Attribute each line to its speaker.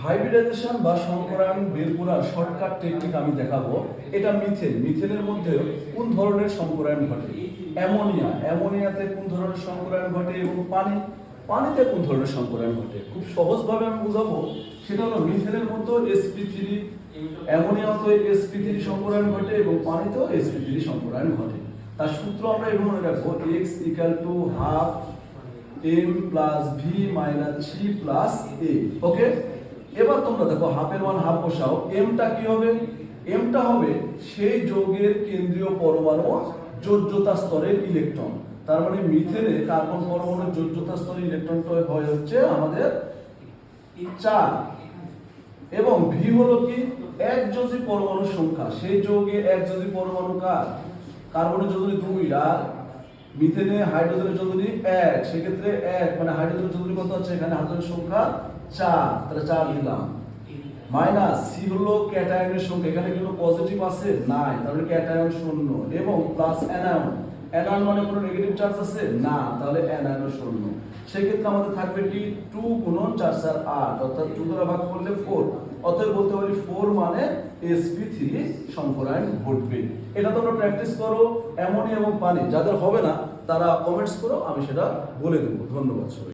Speaker 1: Hybridization বা সংকরায়ন বের করার শর্টকাট টেকনিক আমি দেখাবো। এটা মিথেনের মধ্যে কোন ধরনের সংকরায়ন ঘটে, অ্যামোনিয়াতে কোন ধরনের সংকরায়ন ঘটে এবং পানিতে কোন ধরনের সংকরায়ন ঘটে। খুব সহজভাবে আমি বুঝাবো। সেটা হলো মিথেনের মধ্যে sp3, অ্যামোনিয়াতে sp3 সংকরায়ন ঘটে এবং পানিতেও sp3 সংকরায়ন ঘটে। তার সূত্র আমরা এভাবে মনে রাখবো, x = half m plus v minus 3 plus a। ওকে, এবার তোমরা দেখো হাফের মান হাফ বসাও। এমটা কি হবে? এমটা হবে সেই যৌগের কেন্দ্রীয় পরমাণুর যোজ্যতা স্তরের ইলেকট্রন। তার মানে মিথেনে কার্বন পরমাণুর যোজ্যতা স্তরের ইলেকট্রনটা হয় হচ্ছে আমাদের 4 এবং ভি হলো কি একযোজী পরমাণুর সংখ্যা। সেই যৌগে একযোজী পরমাণু কার্বনের যোজনী 2 আর মিথেনে হাইড্রোজেনের যোজনী 1। সেক্ষেত্রে 1 মানে হাইড্রোজেনের যোজনী কত আছে? এখানে হাইড্রোজেনের সংখ্যা 4, তাহলে 4 দিলাম। মাইনাস সি হলো ক্যাটায়নের সংখ্যা, এখানে কোনো পজিটিভ আছে নাই, তাহলে ক্যাটায়ন 0 এবং প্লাস অ্যানায়ন মানে কোনো নেগেটিভ চার্জ আছে না, তাহলে অ্যানায়ন 0। সেক্ষেত্রে আমাদের থাকবে কি 2 × 4 = 8, অর্থাৎ 2 দ্বারা ভাগ করলে 4। অতএব বলতে পারি 4 মানে sp3 সংকরায়ন ঘটবে। এটা তোমরা প্র্যাকটিস করো। অ্যামোনিয়া এবং পানি যাদের হবে না তারা কমেন্টস করো, আমি সেটা বলে দেবো। ধন্যবাদ সবাই।